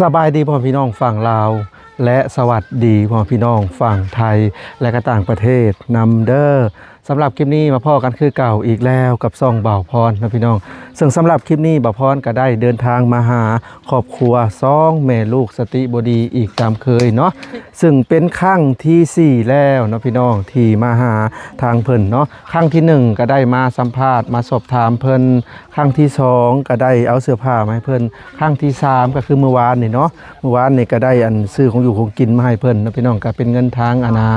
สบายดีพ่อพี่น้องฝั่งลาวและสวัสดีพ่อพี่น้องฝั่งไทยและก็ต่างประเทศนำเด้อสำหรับคลิปนี้มาพ่อกันคือเก่าอีกแล้วกับซ่องบ่าวพรนะพี่น้องซึ่งสำหรับคลิปนี้บ่าวพรก็ได้เดินทางมาหาครอบครัวซ่องแม่ลูกสติบดีอีกตามเคยเนาะซึ่งเป็นครั้งที่4แล้วเนาะพี่น้องที่มาหาทางเพิ่นเนาะครั้งที่1ก็ได้มาสัมภาษณ์มาสอบถามเพิ่นครั้งที่2ก็ได้เอาเสื้อผ้ามาให้เพิ่นครั้งที่3ก็คือเมื่อวานนี่เนาะเมื่อวานนี่ก็ได้อันซื้อของอยู่ของกินมาให้เพิ่นนะพี่น้องก็เป็นเงินทางอาณา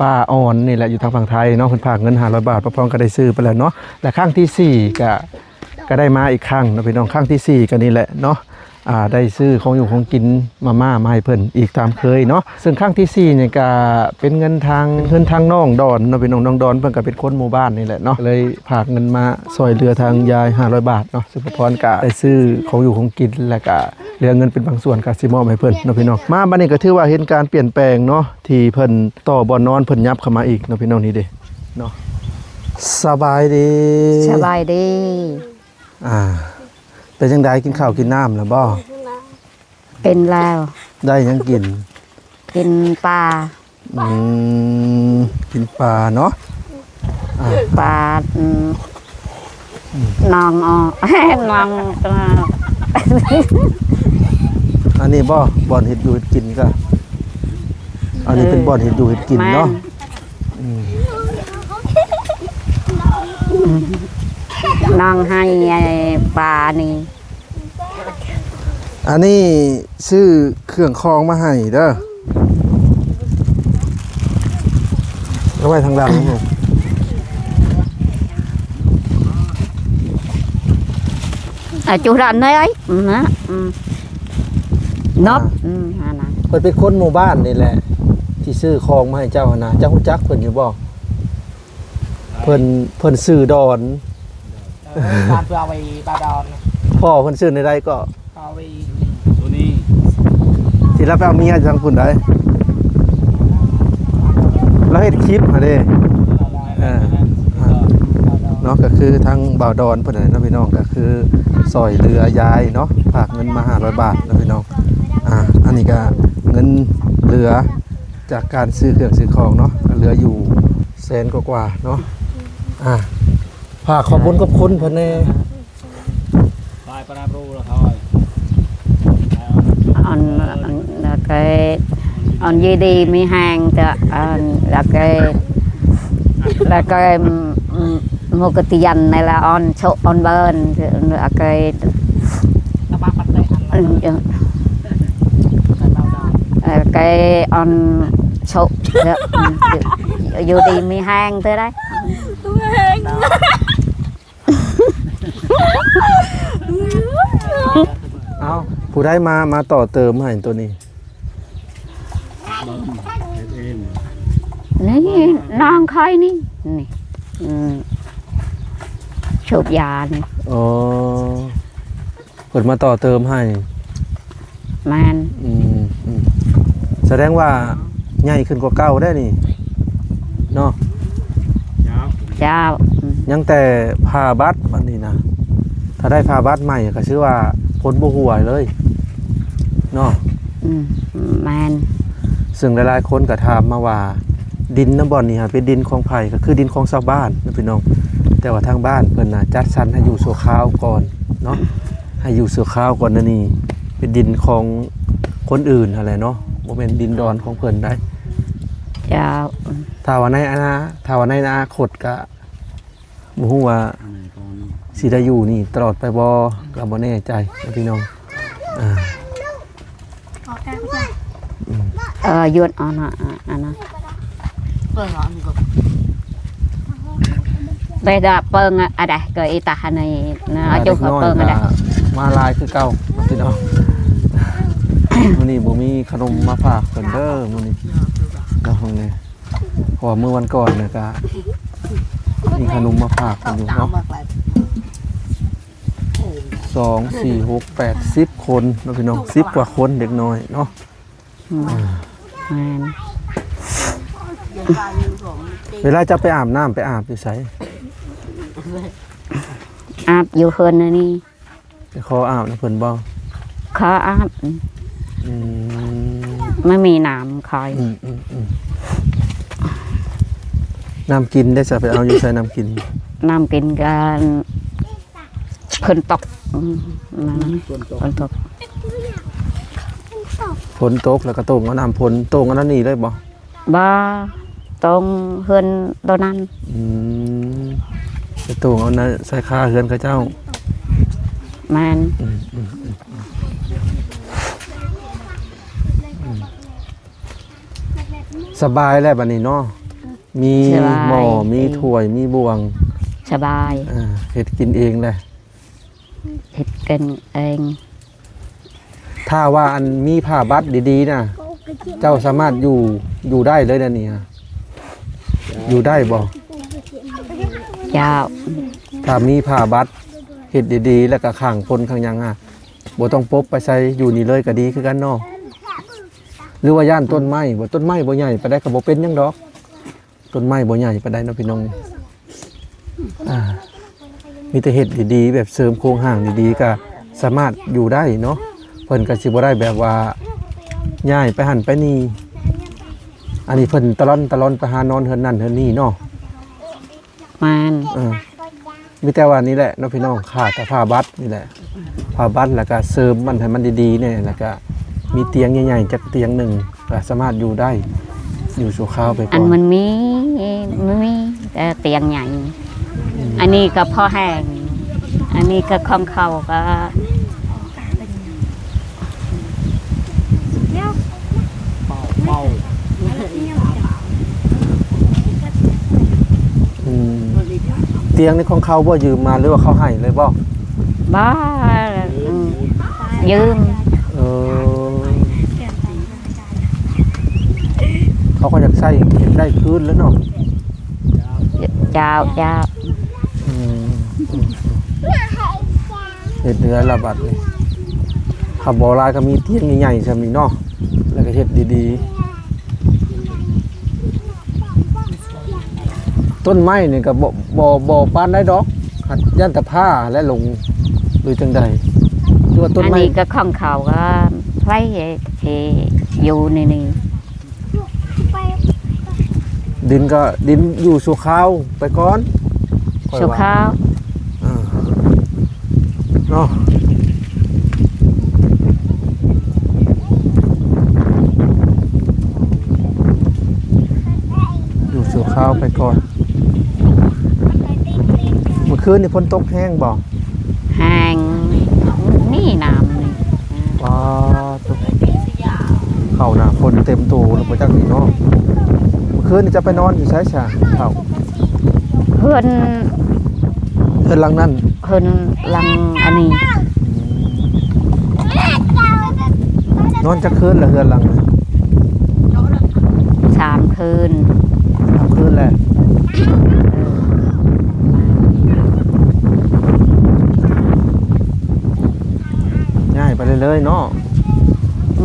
ป้าอ่อนนี่แหละอยู่ทางฝั่งไทยเนาะเพิ่นฝากเงิน500 บาทพร้อมก็ได้ซื้อไปแล้วเนาะและครั้งที่4ก็ได้มาอีกครั้งนะพี่น้องครั้งที่4ก็นี่แหละเนาะได้ซื้อของอยู่ของกินมาม่ามาให้เพิ่นอีกตามเคยเนาะซึ่งครั้งที่4เนี่ยก็เป็นเงินทางน้องดอนเนาะเป็นน้องดอนเพิ่นก็เป็นคนหมู่บ้านนี่แหละเนาะเลยฝากเงินมาซอยเรือทางยาย500 บาทเนาะสุภพรก็ได้ซื้อของอยู่ของกินแล้วก็เหลือเงินเป็นบางส่วนก็สิมอบให้เพิ่นเนาะพี่น้องมาบัดนี้ก็ถือว่าเห็นการเปลี่ยนแปลงเนาะที่เพิ่นต่อบ่อนนอนเพิ่นยับเข้ามาอีกเนาะพี่น้องนี่เด้เนาะสบายดีสบายดีเป็นจังไดกินข้าวกินน้ำแล้วบ่เป็นแล้วได้ยังกินปลากินปลาเนาะปลาน้องน้องอันนี้บ่อนเห็ดอยู่เห็ดกินก็อันนี้เป็นบ่อนเห็ดอยู่เห็ดกินเนาะน้องให้ปลานี่อันนี้ซื้อเครื่องคองมาให้เด้อเอาไว้ทางหลังผมจุรันเลยนะนบเพิ่นเป็นคนหมู่บ้านนี่แหละที่ซื้อคองมาให้เจ้านะเจ้าฮู้จักเพิ่นอยู่บ่เพิ่นซื้อดอนบ้านเพื่อเอาไปปลาดอนพ่อเพิ่นซื้อในใดก็เอาไปตัวนี้สิรับเอาเมียจังพุ่นได้แล้วเฮ็ดคลิปหาเด้เนาะก็คือทางบ่าวดอนเพิ่นน่ะเนาะพี่น้องก็คือซอยเรือยายเนาะฝากเงินมา500 บาทเนาะพี่น้องอันนี้ก็เงินเหลือจากการซื้อเครื่องซื้อของเนาะก็เหลืออยู่แสนกว่าเนาะฝากขอบคุณเพิ่นแน่ไปปลาโรละทอยอันยีดีมีแหงแต่แล้วก็โมกติยันในละอันโชอันเบิร์นแล้วก็ตะบ้าปัดเลยอันโชอยู่ดีมีแหงเท่าไรเอาผู้ได้มาต่อเติมให้ตัวนี้นี่น้องใครนี่สูบยานี่เปิดมาต่อเติมให้มันแสดงว่าใหญ่ขึ้นกว่าเก่าได้นี่เนาะเจ้ายังแต่พาบัตรวันนี้นะถ้าได้พาบัตรใหม่ก็ชื่อว่าพ้นบุหัวเลยเนาะมันซึ่งหลายๆคนก็ถามมาว่าดินน้ำบ่อนนี่ฮะเป็นดินของไผ่ก็คือดินของชาวบ้านนะพี่น้องแต่ว่าทางบ้านเพิ่นน่ะจัดสรรให้อยู่ชั่วคราวก่อนเนาะให้อยู่ชั่วคราวก่อนนั่นนี่เป็นดินของคนอื่นอะไรเนาะบ่แม่นดินดอนของเพิ่นได้เจ้าถ้าว่าในอนาคตก็บ่ฮู้ว่าสิได้อยู่นี่ตลอดไปบ่ก็บ่แน่ใจนะพี่น้องยวนอันนะไปด่าเปิงอะไรก็อีตาในนะจุกเปิงอะไรมาลายคือเก่าพี่น้องมื้อนี้บ่มีขนมมาฝากเพิ่นเด้อมื้อนี้เนาะนี่เพราะเมื่อวันก่อนเนี่ยก็มีขนมมาฝากกันอยู่เนาะ2 4 6 8 10 คนเนาะพี่น้อง10 กว่าคนเด็กน้อยเนาะเวลาจะไปอาบน้ำไปอาบอยู่ไสอาบอยู่เฮือนนี่ไปขออาบนะเพิ่นบ่ขออาบ อืม ไม่มีน้ำคอย น้ำกินได้จะไปเอาอยู่ใช้น้ำกิน น้ำกินกันเพิ่นตกนั่นนะ ส่วนตัว เพิ่นตก ฝนตกแล้วก็ต้มเอาน้ำฝนต้มเอาน้ำนี่เลยบ่ บ่ตรงเฮือนตัวนั้น อืมไปต้มเอาน้ำใส่ข้าเฮือนกับเจ้า แม่น สบายแล้วบัดนี้เนาะมีหม้อมีถ้วยมีบ่วง สบาย เฮ็ดกินเองแหละ เฮ็ดกันเอง ถ้าว่าอันมีผ้าบัตรดีๆนะเจ้าสามารถอยู่ได้เลยนะนี่ฮะอยู่ได้บ่ เจ้า ถ้ามีผ้าบัตรเฮ็ดดีๆแล้วก็ข้างคนข้างหยังอ่ะบ่ต้องปบไปใส่อยู่นี่เลยก็ดีคือกันเนาะหรือว่าย่านต้นไม้บ่ต้นไม้บ่ใหญ่ปานใดก็บ่เป็นหยังดอกต้นไม้บ่ใหญ่ปานใดเนาะพี่น้องมีแต่เฮ็ดดีๆแบบเสริมโครงห่างดีๆก็สามารถอยู่ได้เนาะเพิ่นก็สิบ่ได้แบบว่าย้ายไปหั่นไปนี่อันนี้เพิ่นตะล่อนไปหานอนเฮือนนั่นเฮือนนี่เนาะ แม่น มีแต่ว่านี้แหละเนาะพี่น้องขาดแต่ผ้าบัตรนี่แหละผ้าบัตรแล้วก็เสริมมันให้มันดีๆเนี่ยแล้วก็มีเตียงใหญ่ๆจักเตียงหนึ่งก็สามารถอยู่ได้อยู่ชั่วคราวไปก่ อั อน น มันมีแต่เตียงใหญ่อันนี้ก็พอแห้งอันนี้ก็ของเขาก็ เป้า อืมเตียงนี่ของเขาบ่ยืมมาหรือว่าเขาให้เลยบ่ บ้าอืมยืม เออเขาก็อยากใช้เห็นได้คืนแล้วเนาะ เจ้า อืมเฮ็ดเนื้อละบัดนี่ขับบ่ลายก็มีเตียงใหญ่ๆซั่นนี่เนาะแล้วก็เฮ็ดดีๆต้นไม้นี่ก็บ่ปานได้ดอกหัดย่านตะผ้าและลงหรือจังใดหรือว่าต้น อัน ไม้ นี้ก็ของเขาก็ไว้อยู่ในนี้ ดินก็ดินอยู่สู่ข้าวไปก่อนค่อย สุ ว่า ข้าว เนาะอยู่สู่ข้าวไปก่อนเมื่อคืนนี่ฝนตกแห้งบ่ แห้งนี่น้ำนี่ ว้าตกเข้าหน้าฝนเต็มตัวแล้วบ่จักนี่เนาะเมื่อคืนนี่จะไปนอนอยู่ไสซะเข้า เพื่อน เพิ่นหลังนั้น เพื่อนลังอันนี้ นอนจักคืนละเฮือนหลังนึง 3 คืน 3คืนแหละง่ายไปเลยๆเนาะ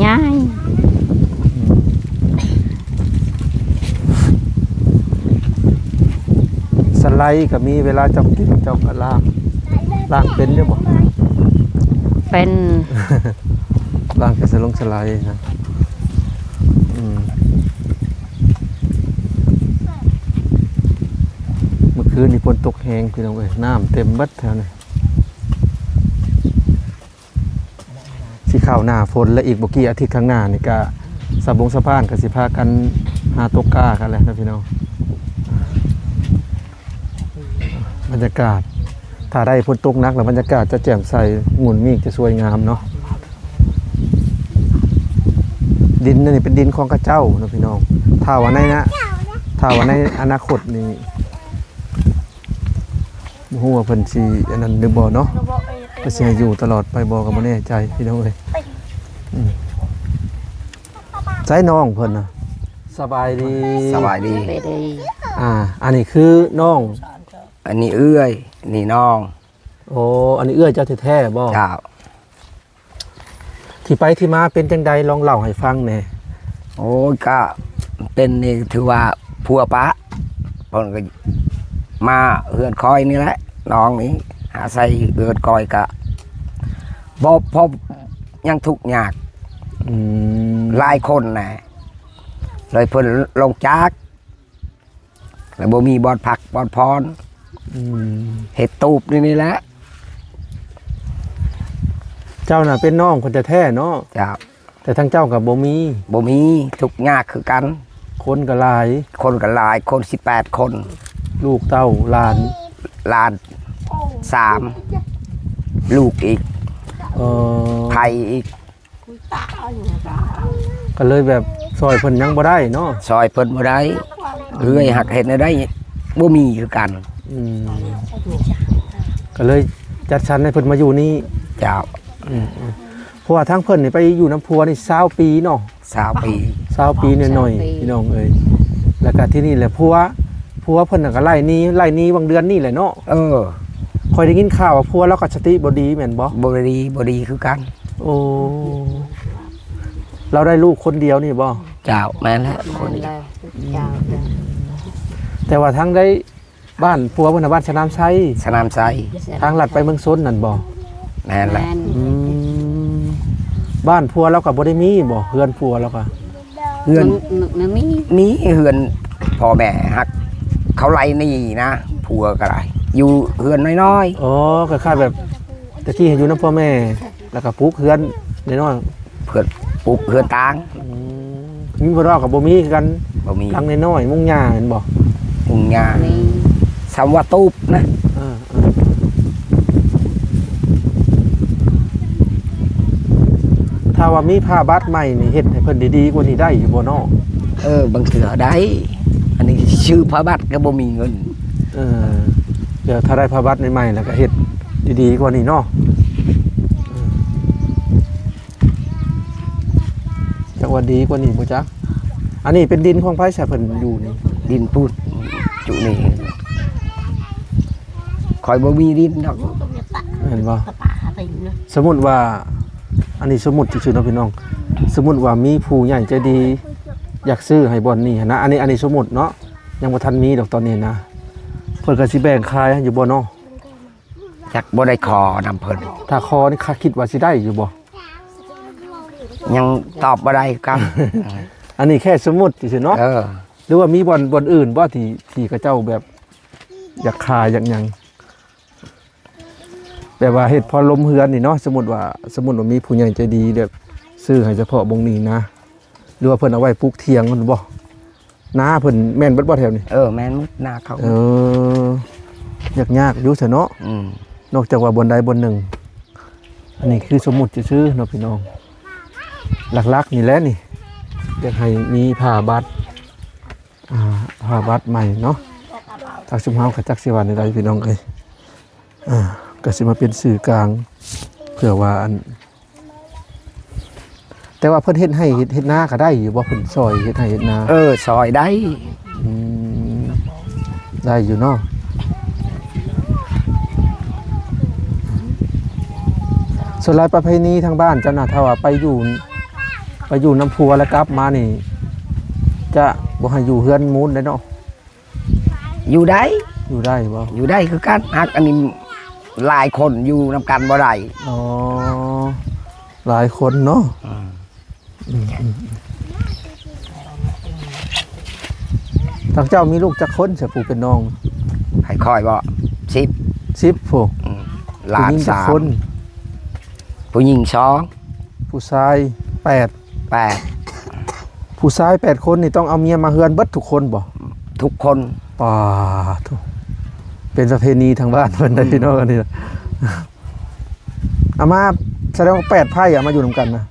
ง่าย สไลด์ก็มีเวลาเจ้ากินเจ้าก็ล้างเป็นได้บ่ เป็น ล้างแค่สไลด์นะเมื่อคืนนี่ฝนตกแห้งพี่น้องเอ้ยน้ำเต็มเบัดแถวนี้สิเข้าหน้าฝนและอีกบ่กี่อาทิตย์ข้างหน้านี่ก็สะพานก็สิพากันหาตกกากันแหละนะพี่น้องบรรยากาศถ้าได้ฝนตกหนักแล้วบรรยากาศจะแจ่มใสหมุนมีกจะสวยงามเนาะดินนี่เป็นดินของกระเจ้านะพี่น้องถ้าว่าในอนาคตนี่บ่ฮู้ว่าเพิ่นสิอันนั้นหรือบ่เนาะก็สิให้อยู่ตลอดไปบ่ก็บ่แน่ใจพี่น้องเอ้ยใจน้องเพิ่นน่ะสบายดี สบายดี ไปดี อันนี้คือน้อง อันนี้เอื้อยอันนี้น้อง โอ้อันนี้เอื้อเจ้าแท้ๆบ่ เจ้า ที่ไปที่มาเป็นจังใดลองเล่าให้ฟังแหน่ โอ้ยก็เป็นนี่ถือว่าผัวปะเพิ่นก็มาเฮือนคอยนี่แหละน้องนี่หาใส่เฮือนคอยก็บ่พบยังทุกข์ยาก อืม หลายคนนะเลยเพิ่นลงจากแล้วบ่มีบอนผักบอนพร อืม เห็ดตูบนี่แหละ เจ้าน่ะเป็นน้องคนแท้ๆเนาะ เจ้า แต่ทั้งเจ้ากับบ่มี บ่มีทุกข์ยากคือกัน คนก็หลาย คนก็หลายคน18 คน ลูกเต้าหลาน หลาน3ลูกอีก เออ ไผอีก ก็เลยแบบซอยเพิ่นยังบ่ได้เนาะ ซอยเพิ่นบ่ได้เอ้ยหักเห็ดได้บ่มีคือกัน อืมก็เลยจัดสรรให้เพิ่นมาอยู่นี่ เจ้า เพราะว่าทั้งเพิ่นนี่ไปอยู่น้ำพัวนี่20ปีเนาะ 20 ปี 20ปีหน่อยๆพี่น้องเอ้ยแล้วก็ที่นี่แหละพัวเพิ่นน่ะก็ไล่หนี้บางเดือนนี่แหละเนาะ เออ ค่อยได้ยินข่าวว่าพัวแล้วก็สติบ่ดีแม่นบ่ บ่ดีคือกัน โอ้เราได้ลูกคนเดียวนี่บ่ เจ้าแม่นแล้วคนนี้ แต่ว่าทั้งได้บ้านพัวเพิ่นน่ะบ้านสนามไซ สนามไซ ทางลัดไปเมืองซนนั่นบ่ แม่นแล้ว อืมบ้านพัวเราก็บ่ได้มีบ่เฮือนพัวเราก็ เฮือน มันมี นี้เฮือนพ่อแม่หัก เขาไล่หนี่นะผัวก็ได้อยู่เฮือนน้อย อ๋อคล้ายๆแบบตะกี้เห็นอยู่น้ำพ่อแม่ แล้วก็ปลูกเฮือนน้อย ๆเพื่อนปลูกเฮือนตาง ๆมีบ่รอกับบ่มีคือกัน บ่มี หลังน้อยๆมุงหญ้าเห็นบ่ มุงยา มี สำว่าตูบนะ เออถ้าว่ามีผ้าบัดใหม่นี่เฮ็ดให้เพิ่นดีๆกว่านี้ได้อยู่บ่เนาะ บางเถื่อได้ อันนี้ชื่อพระบัตรก็บ่มีเงิน เออเดี๋ยวถ้าได้ผ้าบัดใหม่ๆแล้วก็เฮ็ดดีๆกว่านี้เนาะจักว่าดีกว่านี้บ่จ๊ะอันนี้เป็นดินของไผใช้เพิ่นอยู่นี่ ดินพูดจุนี่คอยบ่มีดินดอก เห็นบ่สมมุติว่า อันนี้สมมุติซื่อๆเนาะพี่น้อง สมมุติว่ามีผู้ใหญ่ใจดี อยากซื้อให้บ่อนนี่หั้นนะอันนี้สมมุติเนาะยังบ่ทันมีดอกตอนนี้นะเพิ่นก็สิแบ่งขายให้อยู่บ่เนาะ จักบ่ได้ขอนำเพิ่น ถ้าคอนี่คิดว่าสิได้อยู่บ่ ยังตอบบ่ได้กัน อันนี้แค่สมมุติซื่อๆเนาะ หรือว่ามีบ่อนอื่นบ่ที่เขาเจ้าแบบอยากขายอยากหยังแบบว่าเฮ็ดพอลมเฮือนนี่เนาะสมมุติว่ามีผู้ใหญ่ใจดีแบบซื้อให้เฉพาะบงนี้นะหรือว่าเพิ่นเอาไว้ปลูกเถียงมันบ่นาเพิ่นแม่นเบิดบ่แถวนี้ แม่นมุดหน้าเขา ยากอยู่ซะเนาะ อืม นอกจากว่าบนใดบนหนึ่งอันนี้คือสมมุติซื่อๆเนาะพี่น้องหลักๆนี่แหละนี่อยากให้มีผ้าบัตรใหม่เนาะทางชุมเฮาก็จักสิว่าในใดพี่น้องเอ้ยก็สิมาเป็นสื่อกลางเพื่อว่าอันแต่ว่าเพิ่นเฮ็ดให้เฮ็ดนาก็ได้อยู่บ่เพิ่นซอยเฮ็ดให้เฮ็ดนา ซอยได้ อืมได้อยู่เนาะส่วนหลายประเพณีทางบ้านเจ้าน่ะถ้าว่าไปอยู่น้ำพัวแล้วกลับมานี่ จะบ่ให้อยู่เฮือนมูลได้เนาะ อยู่ได้ อยู่ได้บ่ อยู่ได้คือกันหักอันนี้หลายคนอยู่นำกันบ่ได้ อ๋อหลายคนเนาะทางเจ้ามีลูกจักคนเสียปู่เป็นน้อง ให้คอยบ่10 10ผู้ หลาน ผู้หญิงจักคน 3ผู้หญิง2 ผู้ชาย8 8ผู้ชาย8คนนี่ต้องเอาเมียมาเฮือนเบิดทุกคนบ่ ทุกคน ป่าทุกเป็นประเพณีทางบ้านเพิ่นได้พี่น้องกันนี่ล่ะเอามาแสดงว่า8ไพ่อะมาอยู่นํกันนะ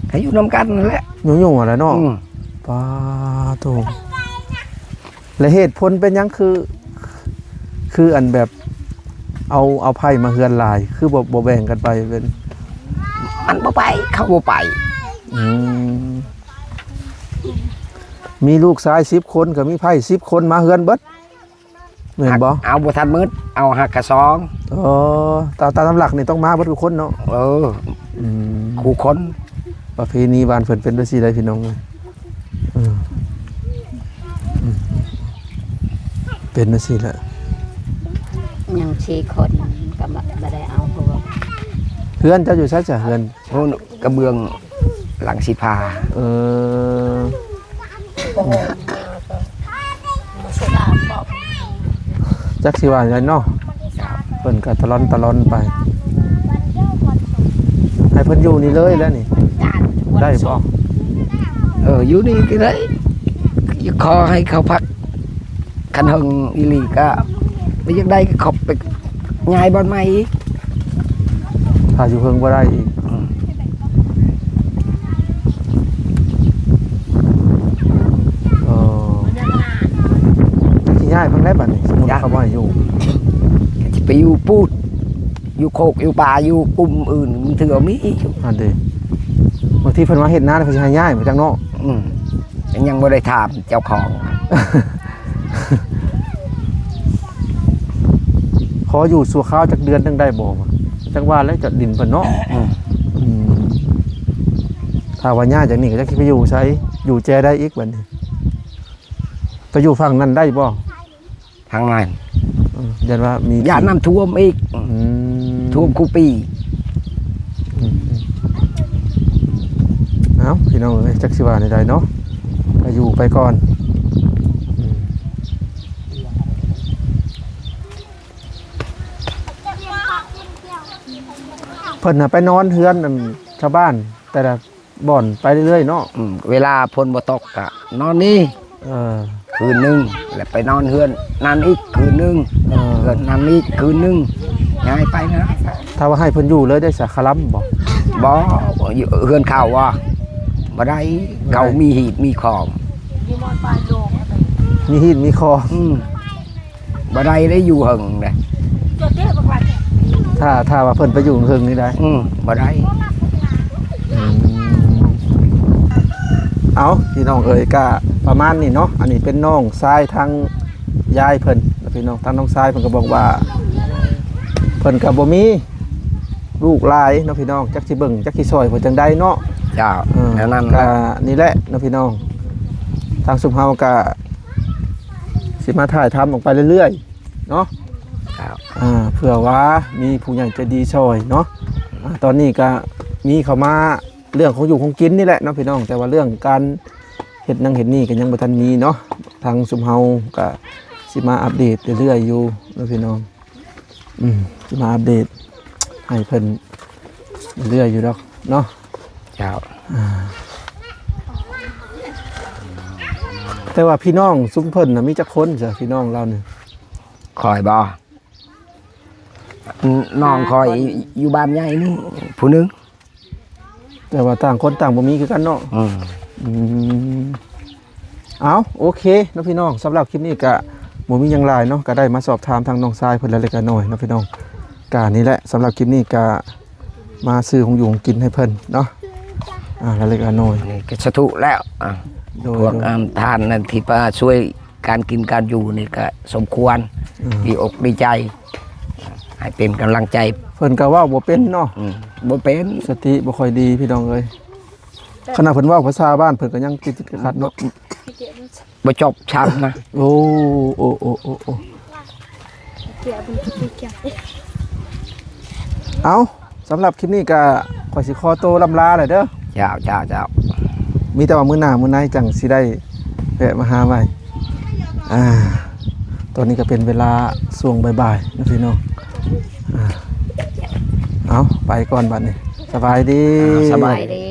ให้อยู่นำกันนั่นแหละ ยุ่งๆอะไรเนาะป้าโตและเหตุผลเป็นหยังคืออันแบบเอาไพ่มาเฮือนหลาย คือบ่แบ่งกันไปเป็น มันบ่ไปเขาบ่ไป มีลูกชาย10คนก็มีไพ่10คนมาเฮือนเบิดเหมือนบ่ เอาบ่ทันมืดเอาหักกะซอง อ๋อตามหลักนี่ต้องมาเบิดทุกคนเนาะ คู่คน ประเพณีบ้านเพิ่นเป็นจังซี่ได้พี่น้องเป็นจังซี่แหละ ยัง4 คนก็บ่ได้เอาพวก เออ ยัง4 คน เออ ก็บ่ได้เอา เออ เพราะว่า เฮือนเจ้าอยู่ใช่จ้ะเฮือน โน่นกระเบื้องหลังสิพา เออจักสิว่าไงเนาะเพิ่นก็ตะลอนไปให้เพิ่นอยู่นี่เลยแล้วนี่ได้บ่ อยู่นี่ก็ได้ขอให้เขาพักคันหึงอีหลีก็ไม่อยากได้ก็ขอบไปย้ายบ้านใหม่อีก ถ้าอยู่เพิ่งบ่ได้อีกสิย้ายเพิ่งได้บัดนี้สมมุติเขาบ่ให้อยู่ จะไปอยู่ปูดอยู่โคกอยู่ป่าอยู่กลุ่มอื่นมันถือว่ามีอีก อันเด้บางทีเพิ่นมาเฮ็ดนาเพิ่นสิให้ย้ายมาจังเนาะ ยังไม่ได้ถามเจ้าของ ขออยู่สู่ข้าวจักเดือนจังได้บ่วะจังว่าแล้วจะดินเพิ่นเนาะถ้าว่าย้ายจากนี้ก็จะคิดไปอยู่ใช้อยู่แจได้อีกบัดนี้ไปอยู่ฝั่งนั้นได้บ่ ทางนั้น ยันว่ามี อย่าน้ำท่วมอีกท่วมคูปี เอ้าพี่น้องเอ้ยจักสิว่าใดๆเนาะก็อยู่ไปก่อนเพิ่นน่ะไปนอนเฮือนนั่นชาวบ้านแต่ละบ่อนไปเรื่อยๆเนาะ เวลาพลบ่ตกกะนอนนี่ คืนหนึงแล้วไปนอนเฮือนนั่นอีกคืนหนึงเฮือนนั่นอีกคืนหนึงย้ายไปนะ ถ้าว่าให้เพิ่นอยู่เลยได้สักคลัมบ่ บ่อยู่เฮือนข้าวว่าบ่ได้เขามีหีบมีของ มีหินมีคอ บ่ได้ได้อยู่หึงเด้ ถ้าว่าเพิ่นไปอยู่เฮิงนี่ได้ บ่ได้ เอาพี่น้องเอ๋ยก็ประมาณนี้เนาะอันนี้เป็นน้องชายทางยายเพิ่นแล้วพี่น้องทางน้องชายเพิ่นก็บอกว่าเพิ่นก็บ่มีลูกหลายเนาะพี่น้องจักสิเบิ่งจักสิซอยเพิ่นจังได๋เนาะ เจ้าแล้วนั่น ก็นี่แหละเนาะพี่น้องทางสุมเฮาก็สิมาถ่ายทำออกไปเรื่อยๆเนาะเผื่อว่ามีผู้ใหญ่ใจดีช่วยเนาะตอนนี้ก็มีเข้ามาเรื่องของอยู่ของกินนี่แหละเนาะพี่น้องแต่ว่าเรื่องการเฮ็ดนั่งเฮ็ดนี่ก็ยังบ่ทันมีเนาะทางสุมเฮาก็สิมาอัปเดตเรื่อยๆอยู่เนาะพี่น้องสิมาอัปเดตให้เพิ่นเรื่อยอยู่ดอกเนาะ เจ้า แต่ว่าพี่น้องซุ้มเพิ่นน่ะมีจักคนจ้ะพี่น้องเราเนี่ย คอยบ่น้องคอยอยู่บ้านใหญ่นี่ผู้หนึง แต่ว่าต่างคนต่างบ่มีคือกันเนาะเอาโอเคเนาะพี่น้องสำหรับคลิปนี้ก็บ่มีหยังหลายเนาะก็ได้มาสอบถามทางน้องชายเพิ่นแล้วเล็กน้อยเนาะพี่น้องก็นี่แหละสำหรับคลิปนี้ก็มาซื้อของอยู่ของกินให้เพิ่นเนาะแล้วเล็กน้อย นี่ก็สะทุแล้วโดย พวกทานนั่นที่มาช่วยการกินการอยู่นี่ก็สมควรดีอกดีใจให้เป็นกำลังใจ เพิ่นก็เว้าบ่เป็นเนาะ บ่เป็น สติบ่ค่อยดีพี่น้องเอ้ยขณะเพิ่นเว้าภาษาบ้านเพิ่นก็ยังติดขัดเนาะ บ่จบช้ำนะ โอ้เอาสำหรับคลิปนี้ก็ขอสิขอโตวลำลาเลยเด้อ เจ้า มีแต่ว่ามื้อหน้ามื้อไหนจังสิได้แวะมาหาใหม่ตอนนี้ก็เป็นเวลาช่วงบ่ายๆนะพี่น้องเอาไปก่อนบัดนี้สบายดี สบาย ดี